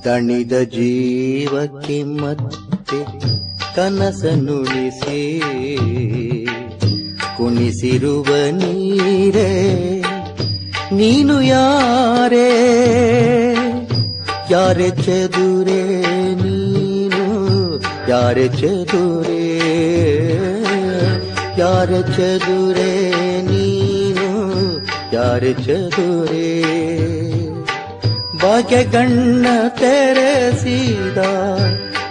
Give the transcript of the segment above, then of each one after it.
ದಣಿದ ಜೀವಕ್ಕೆ ಮತ್ತೆ ಕನಸನುಳಿಸಿ ಕುಣಿಸಿರುವ ನೀರೇ ನೀನು ಯಾರೇ ಯಾರೆ ಚದುರೆ ನೀನು ಯಾರೆ ಚದುರೆ ಯಾರೆ ಚದುರೆ ನೀನು ಯಾರೆ ಚದುರೆ ಭಾಗ್ಯಗಣ್ಣ ತೆರೆಸಿದ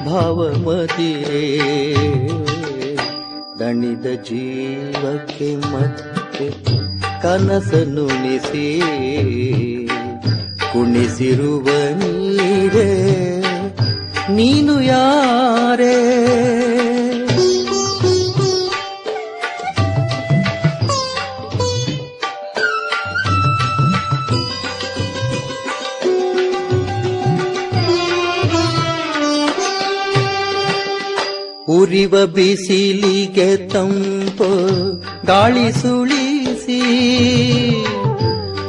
ಭಾವಮತಿರೇ ದಣಿದ ಜೀವಕ್ಕೆ ಮತ್ತೆ ಕನಸನುಣಿಸಿ ಕುಣಿಸಿರುವ ನೀರೇ ನೀನು ಯಾರೇ ಉರಿವ ಬಿಸಿಲಿಗೆ ತಂಪು ಗಾಳಿ ಸುಳಿಸಿ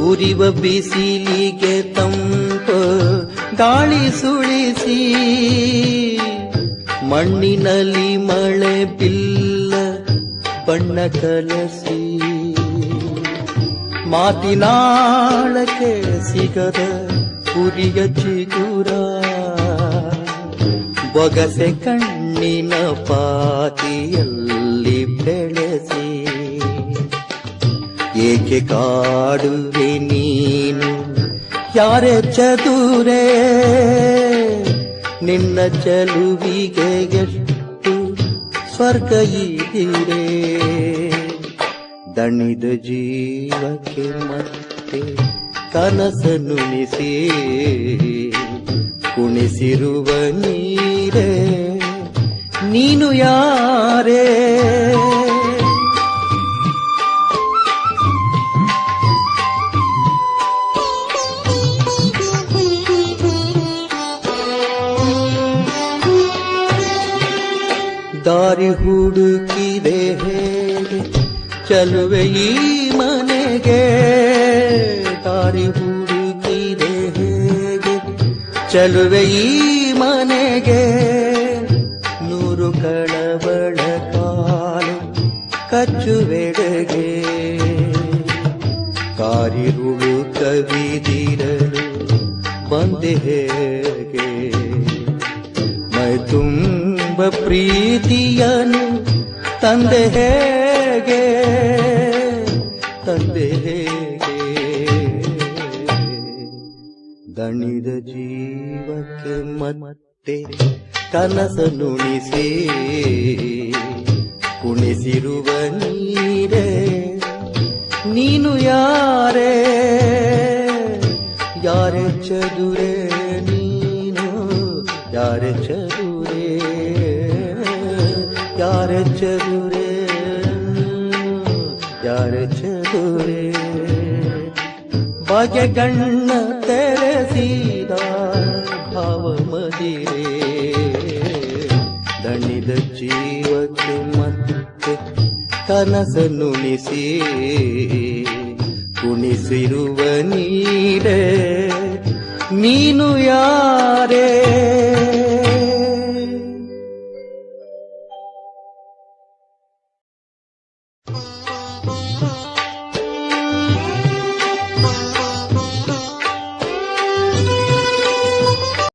ಉರಿವ ಬಿಸಿಲಿಗೆ ತಂಪು ಗಾಳಿ ಸುಳಿಸಿ ಮಣ್ಣಿನಲ್ಲಿ ಮಳೆ ಬಿಲ್ಲ ಬಣ್ಣ ಕಲಸಿ ಮಾತಿನಾಳಕ್ಕೆ ಸಿಗದ ಉರಿಯ ಚಿಗುರ ಬೊಗಸೆ ಕಣ್ಣಿನ ಪಾತಿಯಲ್ಲಿ ಬೆಳೆಸಿ ಏಕೆ ಕಾಡುವೆ ನೀನು ಯಾರೆ ಚದುರೆ ನಿನ್ನ ಚಲುವಿಗೆ ಎಷ್ಟು ಸ್ವರ್ಗ ಇದಿರೆ ದಣಿದ ಜೀವಕ್ಕೆ ಮತ್ತೆ ಕನಸನುಣಿಸಿ ಕುಣಿಸಿರುವ ನೀರೇ ನೀನು ಯಾರೇ ದಾರಿ ಹುಡುಕಿದೆ ಹೇಗೆ ಚಲುವೆ ಈ ಮನೆಗೆ ದಾರಿ ಹುಡುಕಿದೆ ಹೇಗೆ ಚಲುವೆ ಈ ಮನೆಗೆ ನೂರು ಕಳವಳ ಕಾಲು ಕಚ್ಚುವೆಡೆಗೆ ಕಾರಿರುಳು ಕವಿದಿರಲು ಬಂದೆ ಹೇಗೆ ಮೈ ತುಂಬ ಪ್ರೀತಿಯನು ತಂದೆ ಹೇಗೆ ತಂದೆ ಹೇಗೆ ದಣಿದ ಜೀವಕ್ಕೆ ಮತ್ತೆ ಕನಸನುಣಿಸಿ ಕುಣಿಸಿರುವ ನೀರೇ ನೀನು ಯಾರೇ ಯಾರೆ ಚದುರೆ ನೀನು ಯಾರೆ ಚದುರೆ ಯಾರೆ ಚದುರೆ ಯಾರೆ ಚದುರೆ ಭಾಗ್ಯಗಣ್ಣ ತೆರೆಸಿದ ಭಾವಮದಿರೇ ದಣಿದ ಜೀವಕ್ಕೆ ಮತ್ತೆ ಕನಸನುಣಿಸಿ ಕುಣಿಸಿರುವ ನೀರೇ ನೀನು ಯಾರೇ